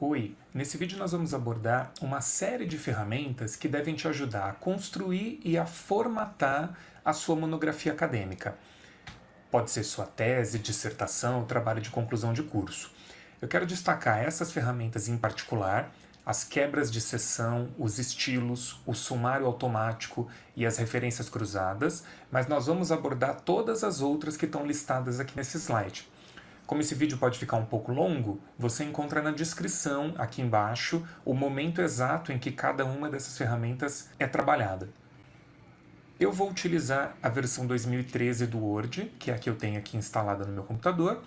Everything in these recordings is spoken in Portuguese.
Oi, nesse vídeo nós vamos abordar uma série de ferramentas que devem te ajudar a construir e a formatar a sua monografia acadêmica. Pode ser sua tese, dissertação, trabalho de conclusão de curso. Eu quero destacar essas ferramentas em particular, as quebras de seção, os estilos, o sumário automático e as referências cruzadas, mas nós vamos abordar todas as outras que estão listadas aqui nesse slide. Como esse vídeo pode ficar um pouco longo, você encontra na descrição, aqui embaixo, o momento exato em que cada uma dessas ferramentas é trabalhada. Eu vou utilizar a versão 2013 do Word, que é a que eu tenho aqui instalada no meu computador,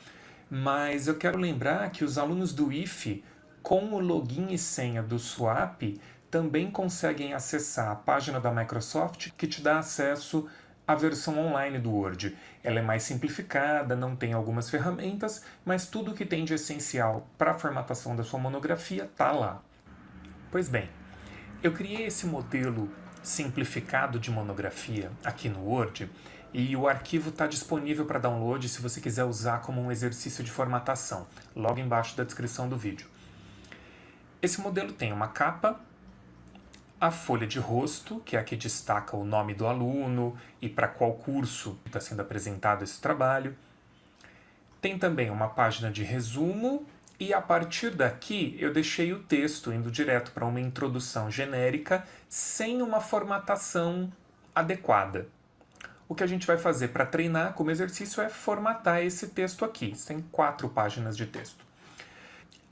mas eu quero lembrar que os alunos do IFE, com o login e senha do SWAP, também conseguem acessar a página da Microsoft que te dá acesso à versão online do Word. Ela é mais simplificada, não tem algumas ferramentas, mas tudo que tem de essencial para a formatação da sua monografia está lá. Pois bem, eu criei esse modelo simplificado de monografia aqui no Word e o arquivo está disponível para download se você quiser usar como um exercício de formatação, logo embaixo da descrição do vídeo. Esse modelo tem uma capa, a folha de rosto, que é a que destaca o nome do aluno e para qual curso está sendo apresentado esse trabalho. Tem também uma página de resumo e a partir daqui eu deixei o texto indo direto para uma introdução genérica sem uma formatação adequada. O que a gente vai fazer para treinar como exercício é formatar esse texto aqui. Tem 4 páginas de texto.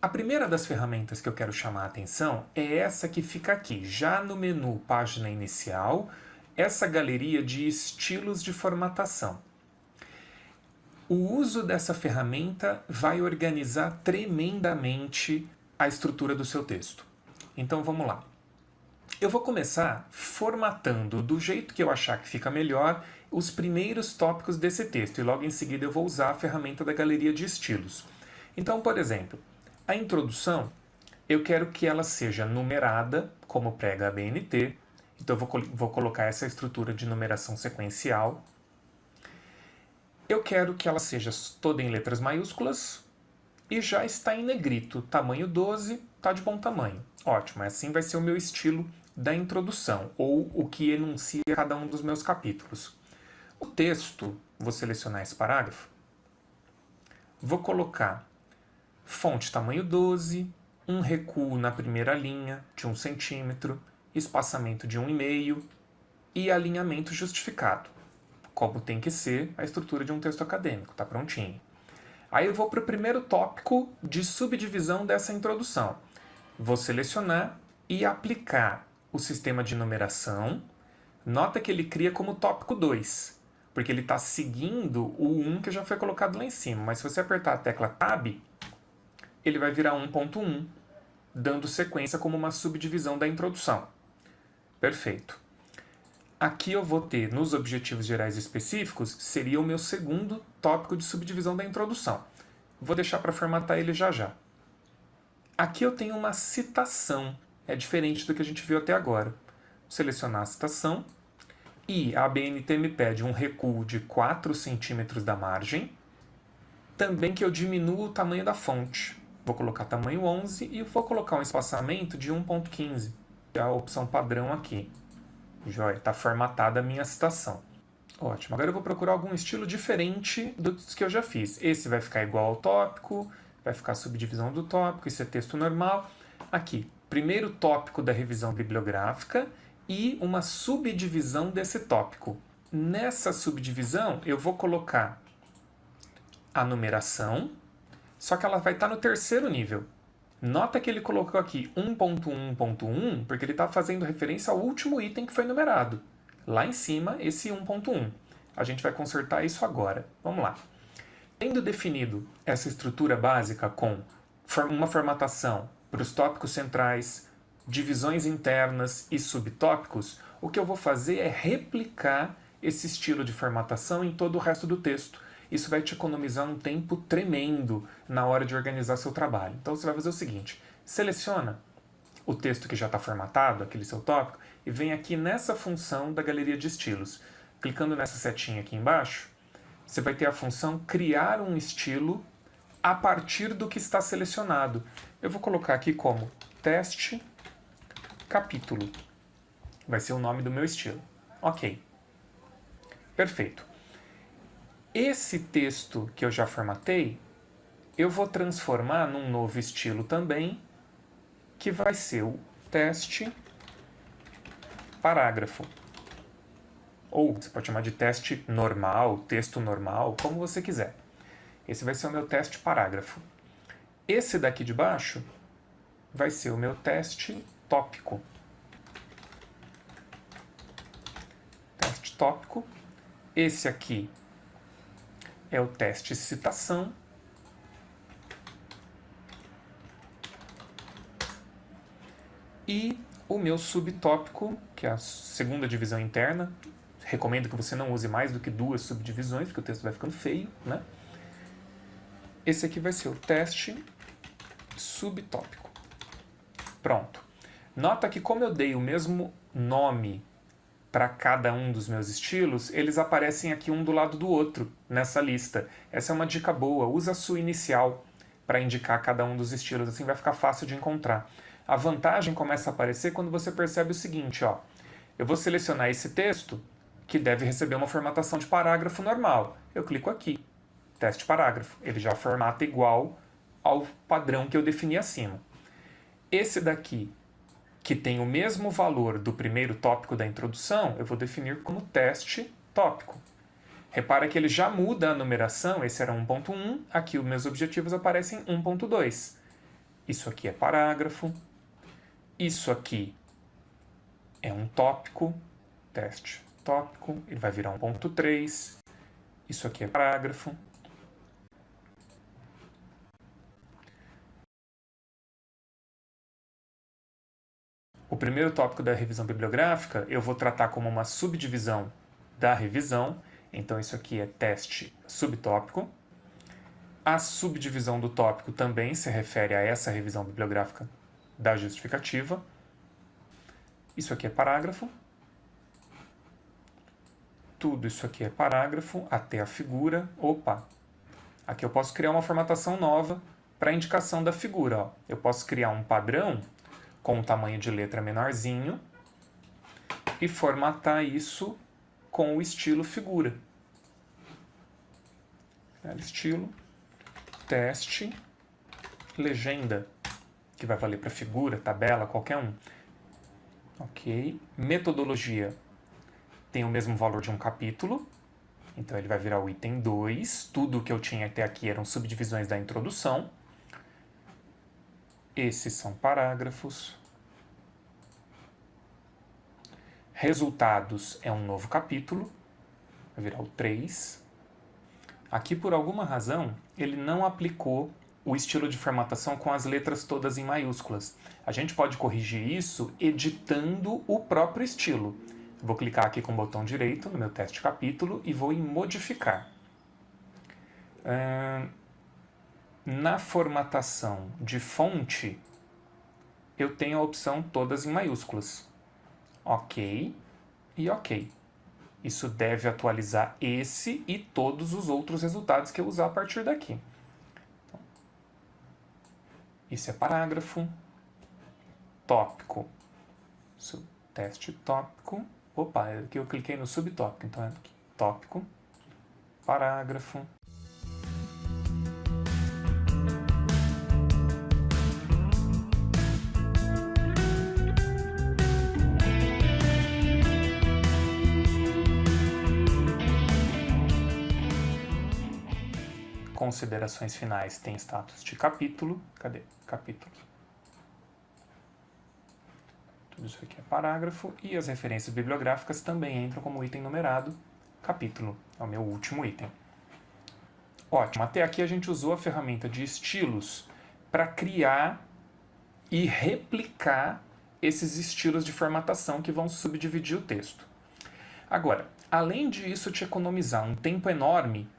A primeira das ferramentas que eu quero chamar a atenção é essa que fica aqui, já no menu Página Inicial, essa galeria de estilos de formatação. O uso dessa ferramenta vai organizar tremendamente a estrutura do seu texto. Então vamos lá. Eu vou começar formatando do jeito que eu achar que fica melhor os primeiros tópicos desse texto e logo em seguida eu vou usar a ferramenta da galeria de estilos. Então, por exemplo, a introdução, eu quero que ela seja numerada, como prega a BNT. Então eu vou colocar essa estrutura de numeração sequencial. Eu quero que ela seja toda em letras maiúsculas e já está em negrito. Tamanho 12, está de bom tamanho. Ótimo, assim vai ser o meu estilo da introdução, ou o que enuncia cada um dos meus capítulos. O texto, vou selecionar esse parágrafo, vou colocar fonte tamanho 12, um recuo na primeira linha de 1 centímetro, espaçamento de 1,5 e alinhamento justificado, como tem que ser a estrutura de um texto acadêmico, tá prontinho. Aí eu vou para o primeiro tópico de subdivisão dessa introdução. Vou selecionar e aplicar o sistema de numeração. Nota que ele cria como tópico 2, porque ele está seguindo o 1 que já foi colocado lá em cima, mas se você apertar a tecla Tab, ele vai virar 1.1, dando sequência como uma subdivisão da introdução. Perfeito. Aqui eu vou ter, nos objetivos gerais específicos, seria o meu segundo tópico de subdivisão da introdução. Vou deixar para formatar ele já já. Aqui eu tenho uma citação, é diferente do que a gente viu até agora. Vou selecionar a citação e a ABNT me pede um recuo de 4 centímetros da margem. Também que eu diminua o tamanho da fonte. Vou colocar tamanho 11 e vou colocar um espaçamento de 1.15. É a opção padrão aqui. Joia, está formatada a minha citação. Ótimo. Agora eu vou procurar algum estilo diferente dos que eu já fiz. Esse vai ficar igual ao tópico, vai ficar subdivisão do tópico, isso é texto normal. Aqui, primeiro tópico da revisão bibliográfica e uma subdivisão desse tópico. Nessa subdivisão eu vou colocar a numeração, só que ela vai estar no terceiro nível. Nota que ele colocou aqui 1.1.1, porque ele está fazendo referência ao último item que foi numerado. Lá em cima, esse 1.1. A gente vai consertar isso agora. Vamos lá. Tendo definido essa estrutura básica com uma formatação para os tópicos centrais, divisões internas e subtópicos, o que eu vou fazer é replicar esse estilo de formatação em todo o resto do texto. Isso vai te economizar um tempo tremendo na hora de organizar seu trabalho. Então você vai fazer o seguinte, seleciona o texto que já está formatado, aquele seu tópico, e vem aqui nessa função da galeria de estilos. Clicando nessa setinha aqui embaixo, você vai ter a função criar um estilo a partir do que está selecionado. Eu vou colocar aqui como teste capítulo. Vai ser o nome do meu estilo. Ok. Perfeito. Esse texto que eu já formatei, eu vou transformar num novo estilo também, que vai ser o teste parágrafo. Ou você pode chamar de teste normal, texto normal, como você quiser. Esse vai ser o meu teste parágrafo. Esse daqui de baixo vai ser o meu teste tópico. Teste tópico. Esse aqui é o teste citação. E o meu subtópico, que é a segunda divisão interna. Recomendo que você não use mais do que 2 subdivisões, porque o texto vai ficando feio, né? Esse aqui vai ser o teste subtópico. Pronto. Nota que como eu dei o mesmo nome para cada um dos meus estilos, eles aparecem aqui um do lado do outro nessa lista. Essa é uma dica boa. Usa a sua inicial para indicar cada um dos estilos, assim vai ficar fácil de encontrar. A vantagem começa a aparecer quando você percebe o seguinte, ó. Eu vou selecionar esse texto, que deve receber uma formatação de parágrafo normal. Eu clico aqui, teste parágrafo. Ele já formata igual ao padrão que eu defini acima. Esse daqui, que tem o mesmo valor do primeiro tópico da introdução, eu vou definir como teste tópico. Repara que ele já muda a numeração, esse era 1.1, aqui os meus objetivos aparecem 1.2. Isso aqui é parágrafo, isso aqui é um tópico, teste tópico, ele vai virar 1.3, isso aqui é parágrafo. O primeiro tópico da revisão bibliográfica eu vou tratar como uma subdivisão da revisão, então isso aqui é teste subtópico. A subdivisão do tópico também se refere a essa revisão bibliográfica da justificativa. Isso aqui é parágrafo. Tudo isso aqui é parágrafo, até a figura. Opa! Aqui eu posso criar uma formatação nova para a indicação da figura. Ó. Eu posso criar um padrão com um tamanho de letra menorzinho e formatar isso com o estilo figura. Estilo, teste, legenda, que vai valer para figura, tabela, qualquer um. Ok. Metodologia tem o mesmo valor de um capítulo, então ele vai virar o item 2. Tudo o que eu tinha até aqui eram subdivisões da introdução. Esses são parágrafos. Resultados é um novo capítulo, vai virar o 3. Aqui, por alguma razão, ele não aplicou o estilo de formatação com as letras todas em maiúsculas. A gente pode corrigir isso editando o próprio estilo. Vou clicar aqui com o botão direito no meu teste capítulo e vou em modificar. Na formatação de fonte, eu tenho a opção todas em maiúsculas. Ok e ok. Isso deve atualizar esse e todos os outros resultados que eu usar a partir daqui. Então, isso é parágrafo. Tópico. Teste tópico. Opa, aqui eu cliquei no subtópico, então é aqui. Tópico. Parágrafo. Considerações finais tem status de capítulo. Cadê? Capítulo. Tudo isso aqui é parágrafo. E as referências bibliográficas também entram como item numerado. Capítulo. É o meu último item. Ótimo. Até aqui a gente usou a ferramenta de estilos para criar e replicar esses estilos de formatação que vão subdividir o texto. Agora, além disso te economizar um tempo enorme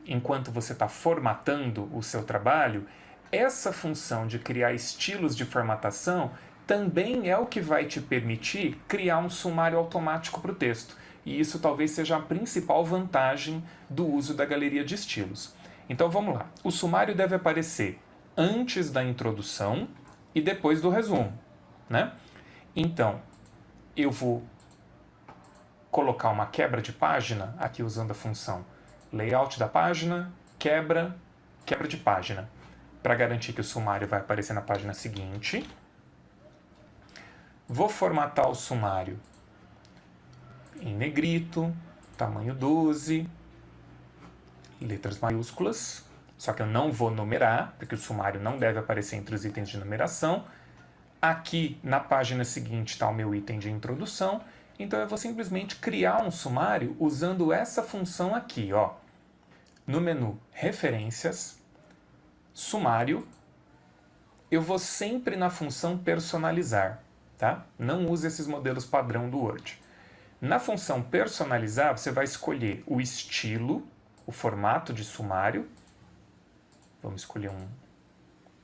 enquanto você está formatando o seu trabalho, essa função de criar estilos de formatação também é o que vai te permitir criar um sumário automático para o texto. E isso talvez seja a principal vantagem do uso da galeria de estilos. Então vamos lá. O sumário deve aparecer antes da introdução e depois do resumo, né? Então, eu vou colocar uma quebra de página aqui usando a função layout da página, quebra de página, para garantir que o sumário vai aparecer na página seguinte. Vou formatar o sumário em negrito, tamanho 12, letras maiúsculas, só que eu não vou numerar, porque o sumário não deve aparecer entre os itens de numeração. Aqui na página seguinte está o meu item de introdução, então eu vou simplesmente criar um sumário usando essa função aqui, ó. No menu Referências, Sumário, eu vou sempre na função Personalizar, tá? Não use esses modelos padrão do Word. Na função Personalizar, você vai escolher o estilo, o formato de sumário. Vamos escolher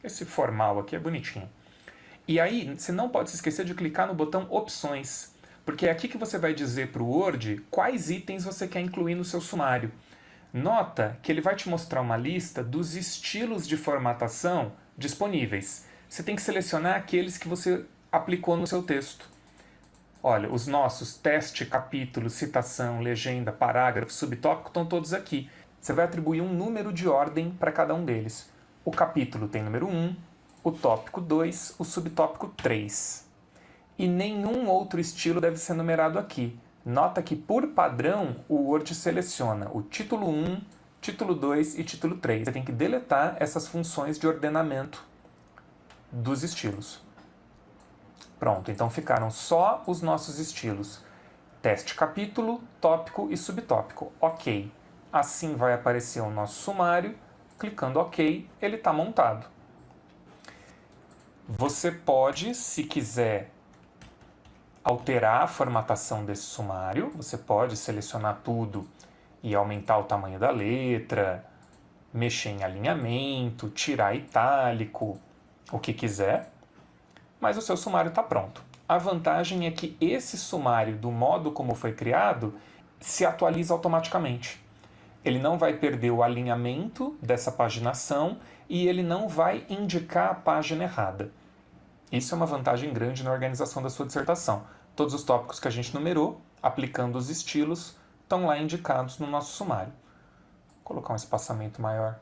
esse formal aqui, é bonitinho. E aí, você não pode se esquecer de clicar no botão Opções, porque é aqui que você vai dizer para o Word quais itens você quer incluir no seu sumário. Nota que ele vai te mostrar uma lista dos estilos de formatação disponíveis. Você tem que selecionar aqueles que você aplicou no seu texto. Olha, os nossos teste, capítulo, citação, legenda, parágrafo, subtópico estão todos aqui. Você vai atribuir um número de ordem para cada um deles. O capítulo tem número 1, o tópico 2, o subtópico 3. E nenhum outro estilo deve ser numerado aqui. Nota que, por padrão, o Word seleciona o título 1, título 2 e título 3. Você tem que deletar essas funções de ordenamento dos estilos. Pronto, então ficaram só os nossos estilos. Teste capítulo, tópico e subtópico. Ok. Assim vai aparecer o nosso sumário. Clicando OK, ele está montado. Você pode, se quiser, alterar a formatação desse sumário. Você pode selecionar tudo e aumentar o tamanho da letra, mexer em alinhamento, tirar itálico, o que quiser. Mas o seu sumário está pronto. A vantagem é que esse sumário, do modo como foi criado, se atualiza automaticamente. Ele não vai perder o alinhamento dessa paginação e ele não vai indicar a página errada. Isso é uma vantagem grande na organização da sua dissertação. Todos os tópicos que a gente numerou, aplicando os estilos, estão lá indicados no nosso sumário. Vou colocar um espaçamento maior.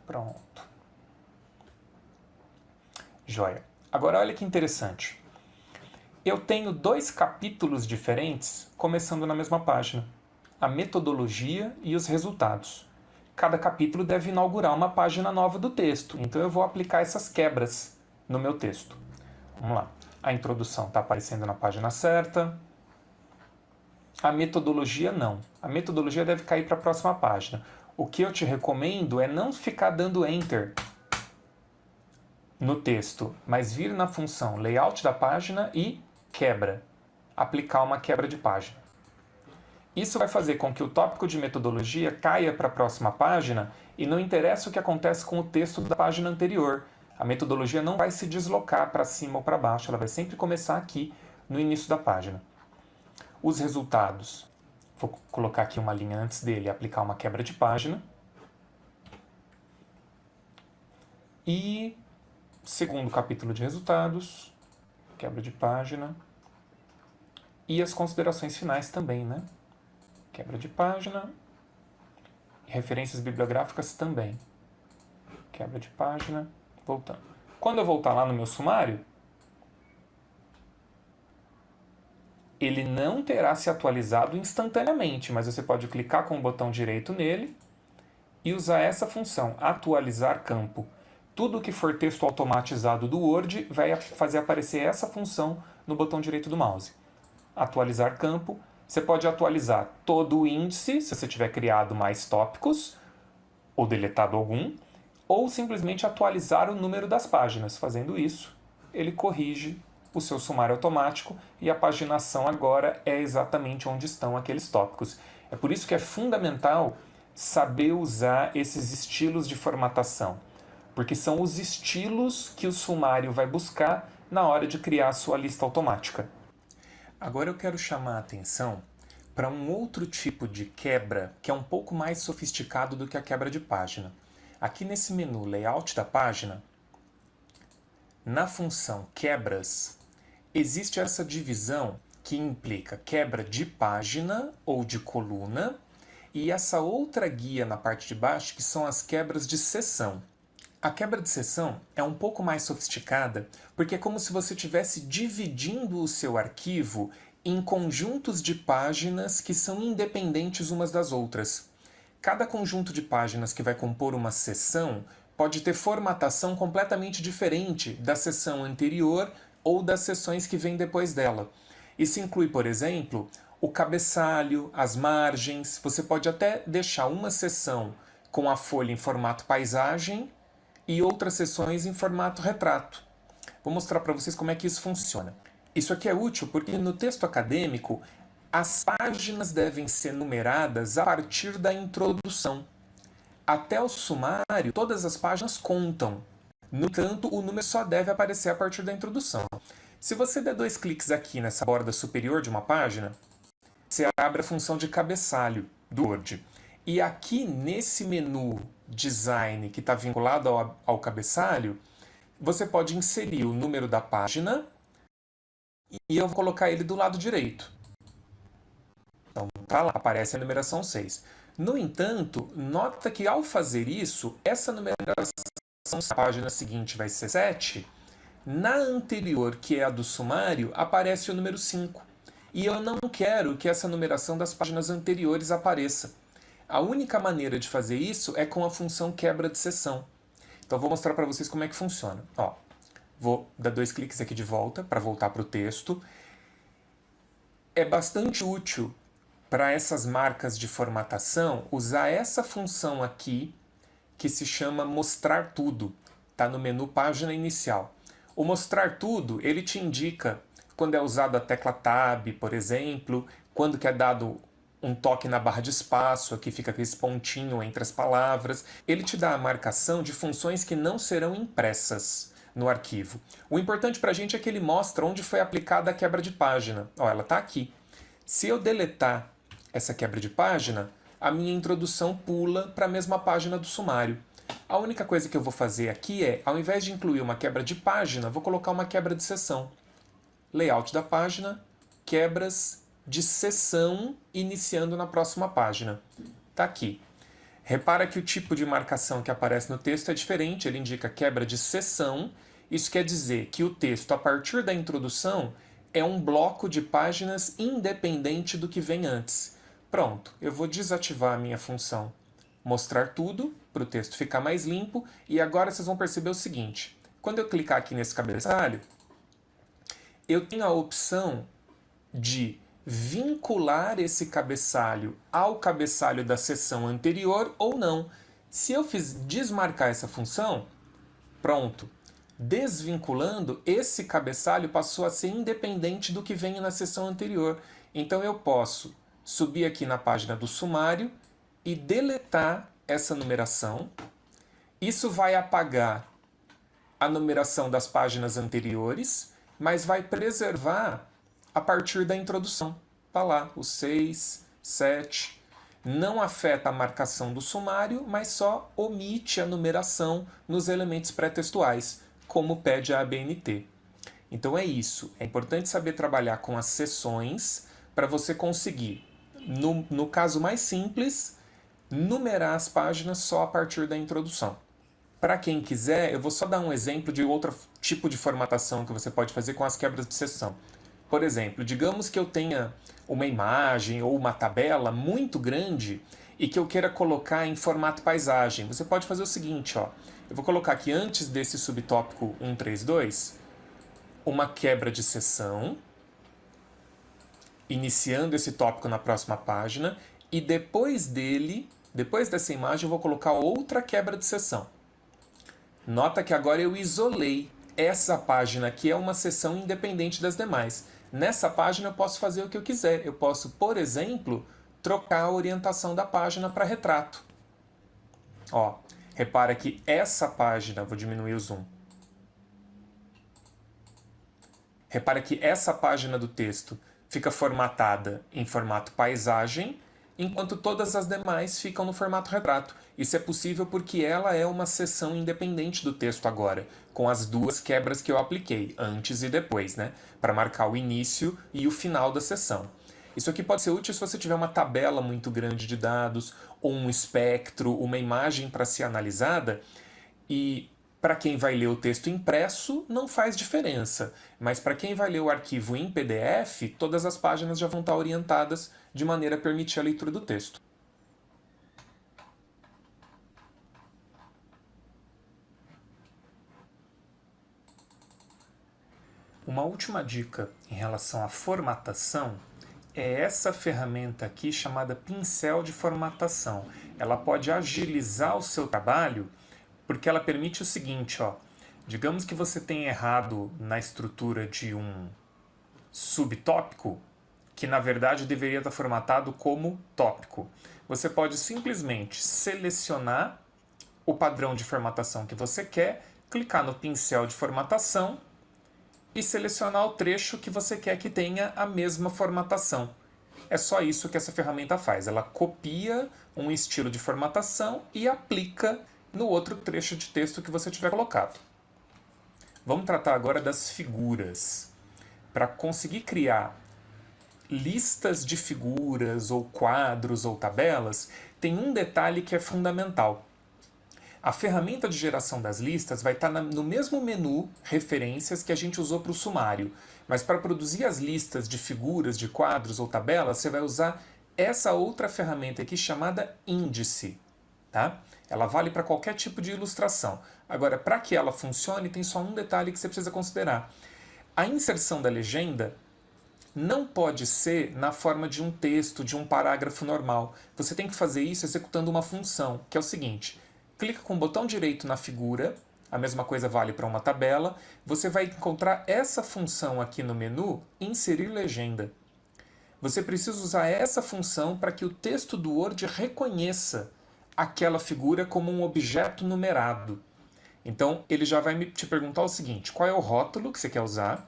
Pronto. Joia. Agora olha que interessante. Eu tenho 2 capítulos diferentes começando na mesma página. A metodologia e os resultados. Cada capítulo deve inaugurar uma página nova do texto, então eu vou aplicar essas quebras no meu texto. Vamos lá. A introdução está aparecendo na página certa. A metodologia não. A metodologia deve cair para a próxima página. O que eu te recomendo é não ficar dando Enter no texto, mas vir na função Layout da página e Quebra. Aplicar uma quebra de página. Isso vai fazer com que o tópico de metodologia caia para a próxima página e não interessa o que acontece com o texto da página anterior. A metodologia não vai se deslocar para cima ou para baixo, ela vai sempre começar aqui no início da página. Os resultados. Vou colocar aqui uma linha antes dele, aplicar uma quebra de página. E segundo capítulo de resultados, quebra de página. E as considerações finais também, né? Quebra de página. Referências bibliográficas também. Quebra de página. Voltando. Quando eu voltar lá no meu sumário, ele não terá se atualizado instantaneamente, mas você pode clicar com o botão direito nele e usar essa função, atualizar campo. Tudo que for texto automatizado do Word vai fazer aparecer essa função no botão direito do mouse. Atualizar campo. Você pode atualizar todo o índice, se você tiver criado mais tópicos, ou deletado algum, ou simplesmente atualizar o número das páginas. Fazendo isso, ele corrige o seu sumário automático e a paginação agora é exatamente onde estão aqueles tópicos. É por isso que é fundamental saber usar esses estilos de formatação, porque são os estilos que o sumário vai buscar na hora de criar a sua lista automática. Agora eu quero chamar a atenção para um outro tipo de quebra que é um pouco mais sofisticado do que a quebra de página. Aqui nesse menu Layout da página, na função Quebras, existe essa divisão que implica quebra de página ou de coluna e essa outra guia na parte de baixo que são as quebras de seção. A quebra de seção é um pouco mais sofisticada porque é como se você estivesse dividindo o seu arquivo em conjuntos de páginas que são independentes umas das outras. Cada conjunto de páginas que vai compor uma seção pode ter formatação completamente diferente da seção anterior ou das seções que vêm depois dela. Isso inclui, por exemplo, o cabeçalho, as margens. Você pode até deixar uma seção com a folha em formato paisagem e outras seções em formato retrato. Vou mostrar para vocês como é que isso funciona. Isso aqui é útil porque no texto acadêmico as páginas devem ser numeradas a partir da introdução. Até o sumário, todas as páginas contam. No entanto, o número só deve aparecer a partir da introdução. Se você der 2 cliques aqui nessa borda superior de uma página, você abre a função de cabeçalho do Word. E aqui nesse menu Design que está vinculado ao cabeçalho, você pode inserir o número da página e eu vou colocar ele do lado direito. Então tá lá, aparece a numeração 6. No entanto, nota que ao fazer isso, essa numeração da página seguinte vai ser 7, na anterior, que é a do sumário, aparece o número 5. E eu não quero que essa numeração das páginas anteriores apareça. A única maneira de fazer isso é com a função quebra de seção. Então vou mostrar para vocês como é que funciona. Ó, vou dar 2 cliques aqui de volta para voltar para o texto. É bastante útil para essas marcas de formatação usar essa função aqui que se chama mostrar tudo. Está no menu página inicial. O mostrar tudo, ele te indica quando é usado a tecla Tab, por exemplo, quando que é dado um toque na barra de espaço, aqui fica aquele pontinho entre as palavras. Ele te dá a marcação de funções que não serão impressas no arquivo. O importante para a gente é que ele mostra onde foi aplicada a quebra de página. Ó, ela está aqui. Se eu deletar essa quebra de página, a minha introdução pula para a mesma página do sumário. A única coisa que eu vou fazer aqui é, ao invés de incluir uma quebra de página, vou colocar uma quebra de seção. Layout da página, quebras de seção iniciando na próxima página. Está aqui. Repara que o tipo de marcação que aparece no texto é diferente, ele indica quebra de seção. Isso quer dizer que o texto, a partir da introdução, é um bloco de páginas independente do que vem antes. Pronto, eu vou desativar a minha função mostrar tudo, para o texto ficar mais limpo, e agora vocês vão perceber o seguinte, quando eu clicar aqui nesse cabeçalho, eu tenho a opção de vincular esse cabeçalho ao cabeçalho da seção anterior ou não. Se eu desmarcar essa função, pronto, desvinculando, esse cabeçalho passou a ser independente do que vem na seção anterior. Então eu posso subir aqui na página do sumário e deletar essa numeração. Isso vai apagar a numeração das páginas anteriores, mas vai preservar a partir da introdução. Está lá, o 6, 7. Não afeta a marcação do sumário, mas só omite a numeração nos elementos pré-textuais, como pede a ABNT. Então é isso. É importante saber trabalhar com as seções para você conseguir, no caso mais simples, numerar as páginas só a partir da introdução. Para quem quiser, eu vou só dar um exemplo de outro tipo de formatação que você pode fazer com as quebras de seção. Por exemplo, digamos que eu tenha uma imagem ou uma tabela muito grande e que eu queira colocar em formato paisagem. Você pode fazer o seguinte, ó. Eu vou colocar aqui antes desse subtópico 132, uma quebra de seção, iniciando esse tópico na próxima página, e depois dessa imagem, eu vou colocar outra quebra de seção. Nota que agora eu isolei essa página aqui, é uma seção independente das demais. Nessa página eu posso fazer o que eu quiser. Eu posso, por exemplo, trocar a orientação da página para retrato. Ó, repara que essa página, vou diminuir o zoom. Repara que essa página do texto fica formatada em formato paisagem, enquanto todas as demais ficam no formato retrato. Isso é possível porque ela é uma seção independente do texto agora, com as duas quebras que eu apliquei, antes e depois, né? Para marcar o início e o final da seção. Isso aqui pode ser útil se você tiver uma tabela muito grande de dados, ou um espectro, uma imagem para ser analisada, e para quem vai ler o texto impresso, não faz diferença. Mas para quem vai ler o arquivo em PDF, todas as páginas já vão estar orientadas de maneira a permitir a leitura do texto. Uma última dica em relação à formatação é essa ferramenta aqui chamada pincel de formatação. Ela pode agilizar o seu trabalho porque ela permite o seguinte, ó. Digamos que você tenha errado na estrutura de um subtópico, que na verdade deveria estar formatado como tópico. Você pode simplesmente selecionar o padrão de formatação que você quer, clicar no pincel de formatação e selecionar o trecho que você quer que tenha a mesma formatação. É só isso que essa ferramenta faz. Ela copia um estilo de formatação e aplica no outro trecho de texto que você tiver colocado. Vamos tratar agora das figuras. Para conseguir criar listas de figuras, ou quadros, ou tabelas, tem um detalhe que é fundamental. A ferramenta de geração das listas vai estar no mesmo menu referências que a gente usou para o sumário, mas para produzir as listas de figuras, de quadros ou tabelas, você vai usar essa outra ferramenta aqui chamada índice. Tá? Ela vale para qualquer tipo de ilustração. Agora, para que ela funcione, tem só um detalhe que você precisa considerar. A inserção da legenda não pode ser na forma de um texto, de um parágrafo normal. Você tem que fazer isso executando uma função, que é o seguinte: clica com o botão direito na figura, a mesma coisa vale para uma tabela, você vai encontrar essa função aqui no menu, inserir legenda. Você precisa usar essa função para que o texto do Word reconheça aquela figura como um objeto numerado. Então, ele já vai te perguntar o seguinte: qual é o rótulo que você quer usar?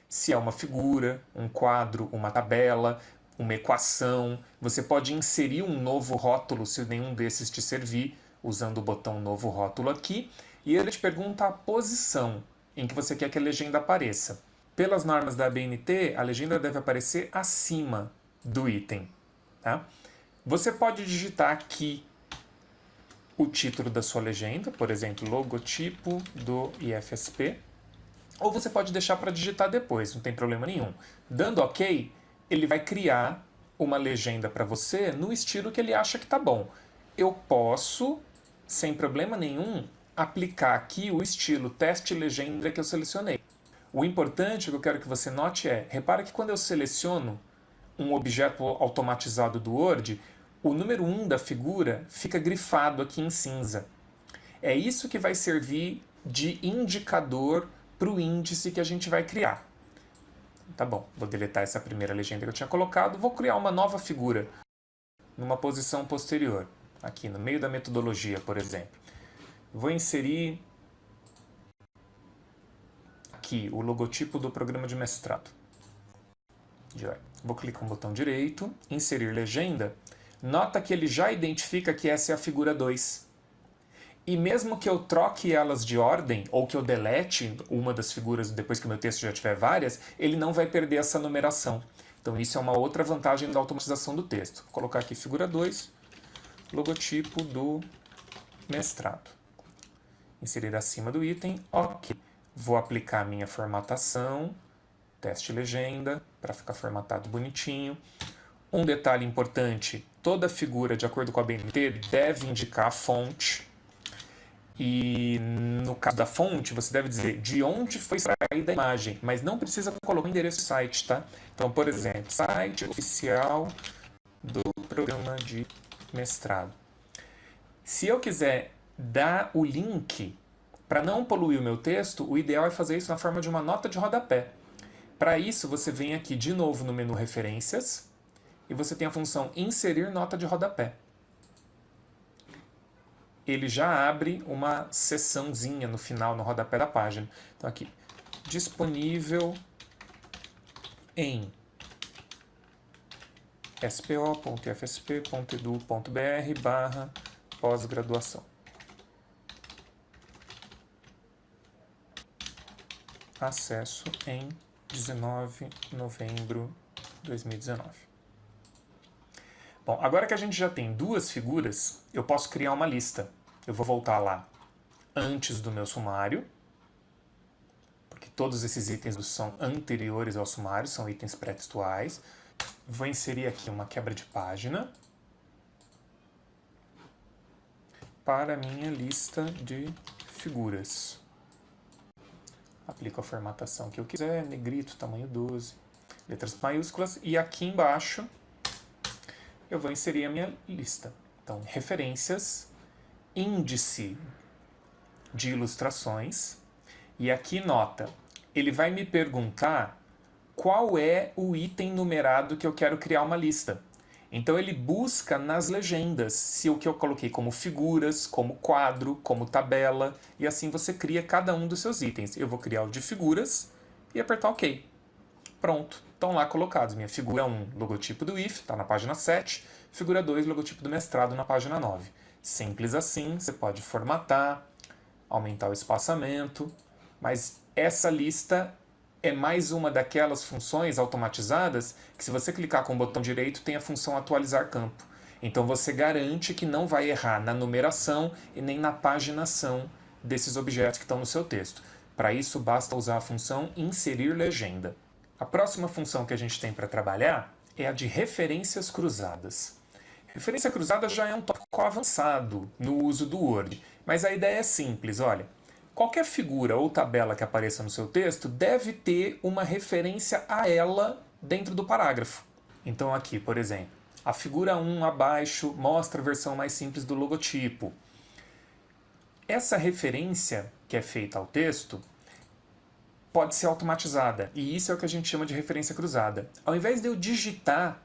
Se é uma figura, um quadro, uma tabela, uma equação. Você pode inserir um novo rótulo se nenhum desses te servir, usando o botão Novo Rótulo aqui. E ele te pergunta a posição em que você quer que a legenda apareça. Pelas normas da ABNT, a legenda deve aparecer acima do item. Tá? Você pode digitar aqui o título da sua legenda, por exemplo, logotipo do IFSP, ou você pode deixar para digitar depois, não tem problema nenhum. Dando OK, ele vai criar uma legenda para você no estilo que ele acha que está bom. Eu posso, sem problema nenhum, aplicar aqui o estilo teste legenda que eu selecionei. O importante que eu quero que você note repara que quando eu seleciono um objeto automatizado do Word, o número 1 da figura fica grifado aqui em cinza. É isso que vai servir de indicador para o índice que a gente vai criar. Tá bom, vou deletar essa primeira legenda que eu tinha colocado, vou criar uma nova figura numa posição posterior, aqui no meio da metodologia, por exemplo. Vou inserir aqui o logotipo do programa de mestrado. Vou clicar com o botão direito, inserir legenda. Nota que ele já identifica que essa é a figura 2. E mesmo que eu troque elas de ordem, ou que eu delete uma das figuras depois que o meu texto já tiver várias, ele não vai perder essa numeração. Então isso é uma outra vantagem da automatização do texto. Vou colocar aqui figura 2, logotipo do mestrado. Inserir acima do item, OK. Vou aplicar a minha formatação, teste legenda, para ficar formatado bonitinho. Um detalhe importante, toda figura, de acordo com a ABNT, deve indicar a fonte. E no caso da fonte, você deve dizer de onde foi extraída a imagem, mas não precisa colocar o endereço do site, tá? Então, por exemplo, site oficial do programa de mestrado. Se eu quiser dar o link, para não poluir o meu texto, o ideal é fazer isso na forma de uma nota de rodapé. Para isso, você vem aqui de novo no menu Referências, e você tem a função Inserir nota de rodapé. Ele já abre uma seçãozinha no final, no rodapé da página. Então aqui, disponível em spo.ifsp.edu.br/pós-graduação. Acesso em 19 de novembro de 2019. Bom, agora que a gente já tem duas figuras, eu posso criar uma lista. Eu vou voltar lá antes do meu sumário, porque todos esses itens são anteriores ao sumário, são itens pré-textuais. Vou inserir aqui uma quebra de página para a minha lista de figuras. Aplico a formatação que eu quiser, negrito, tamanho 12, letras maiúsculas, e aqui embaixo eu vou inserir a minha lista. Então, referências, índice de ilustrações, e aqui nota, ele vai me perguntar qual é o item numerado que eu quero criar uma lista. Então ele busca nas legendas se o que eu coloquei como figuras, como quadro, como tabela, e assim você cria cada um dos seus itens. Eu vou criar o de figuras e apertar OK. Pronto, estão lá colocados. Minha figura 1, logotipo do IF, está na página 7. Figura 2, logotipo do mestrado, na página 9. Simples assim, você pode formatar, aumentar o espaçamento, mas essa lista é mais uma daquelas funções automatizadas que, se você clicar com o botão direito, tem a função atualizar campo. Então você garante que não vai errar na numeração e nem na paginação desses objetos que estão no seu texto. Para isso, basta usar a função inserir legenda. A próxima função que a gente tem para trabalhar é a de referências cruzadas. Referência cruzada já é um tópico avançado no uso do Word, mas a ideia é simples, olha. Qualquer figura ou tabela que apareça no seu texto deve ter uma referência a ela dentro do parágrafo. Então aqui, por exemplo, a figura 1 abaixo mostra a versão mais simples do logotipo. Essa referência que é feita ao texto pode ser automatizada, e isso é o que a gente chama de referência cruzada. Ao invés de eu digitar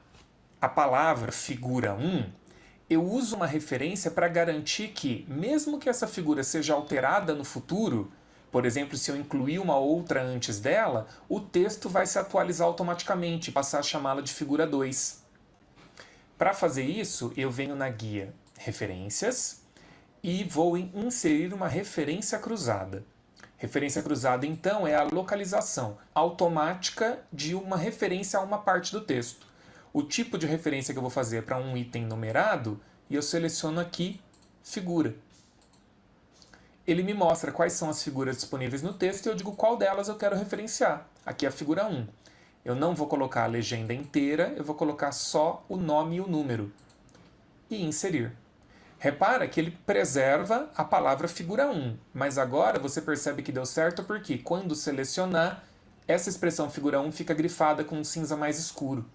a palavra figura 1, eu uso uma referência para garantir que, mesmo que essa figura seja alterada no futuro, por exemplo, se eu incluir uma outra antes dela, o texto vai se atualizar automaticamente e passar a chamá-la de figura 2. Para fazer isso, eu venho na guia Referências e vou inserir uma referência cruzada. Referência cruzada, então, é a localização automática de uma referência a uma parte do texto. O tipo de referência que eu vou fazer para um item numerado, e eu seleciono aqui figura. Ele me mostra quais são as figuras disponíveis no texto e eu digo qual delas eu quero referenciar. Aqui é a figura 1. Eu não vou colocar a legenda inteira, eu vou colocar só o nome e o número. E inserir. Repara que ele preserva a palavra figura 1, mas agora você percebe que deu certo porque quando selecionar, essa expressão figura 1 fica grifada com um cinza mais escuro.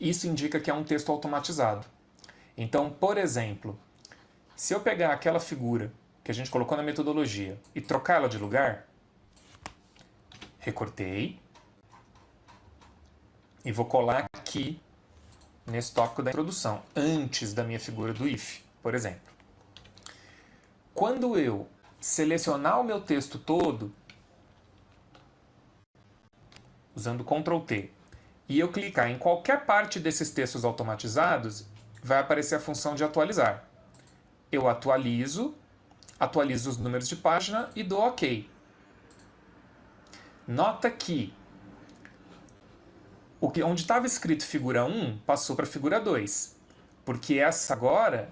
Isso indica que é um texto automatizado. Então, por exemplo, se eu pegar aquela figura que a gente colocou na metodologia e trocar ela de lugar, recortei e vou colar aqui nesse tópico da introdução, antes da minha figura do if, por exemplo. Quando eu selecionar o meu texto todo, usando Ctrl T, e eu clicar em qualquer parte desses textos automatizados, vai aparecer a função de atualizar. Eu atualizo os números de página e dou OK. Nota que onde estava escrito figura 1 passou para figura 2, porque essa agora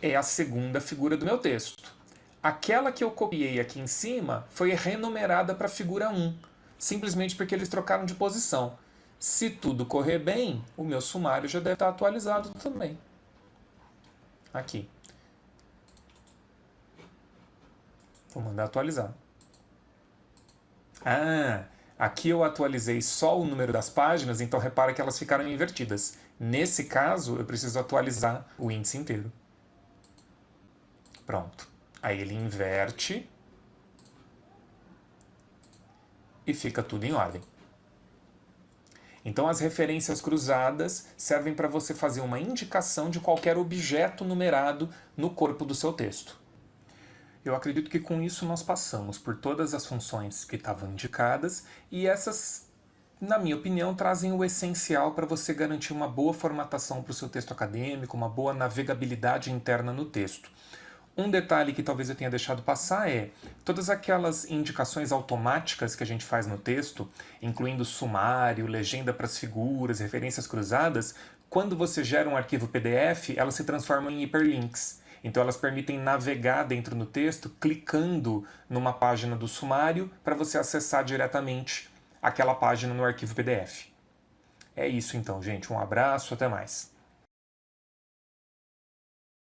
é a segunda figura do meu texto. Aquela que eu copiei aqui em cima foi renumerada para figura 1, simplesmente porque eles trocaram de posição. Se tudo correr bem, o meu sumário já deve estar atualizado também. Aqui. Vou mandar atualizar. Aqui eu atualizei só o número das páginas, então repara que elas ficaram invertidas. Nesse caso, eu preciso atualizar o índice inteiro. Pronto. Aí ele inverte e fica tudo em ordem. Então as referências cruzadas servem para você fazer uma indicação de qualquer objeto numerado no corpo do seu texto. Eu acredito que com isso nós passamos por todas as funções que estavam indicadas e essas na minha opinião, trazem o essencial para você garantir uma boa formatação para o seu texto acadêmico, uma boa navegabilidade interna no texto. Um detalhe que talvez eu tenha deixado passar é todas aquelas indicações automáticas que a gente faz no texto, incluindo sumário, legenda para as figuras, referências cruzadas, quando você gera um arquivo PDF, elas se transformam em hiperlinks. Então elas permitem navegar dentro do texto clicando numa página do sumário para você acessar diretamente aquela página no arquivo PDF. É isso então, gente. Um abraço, até mais.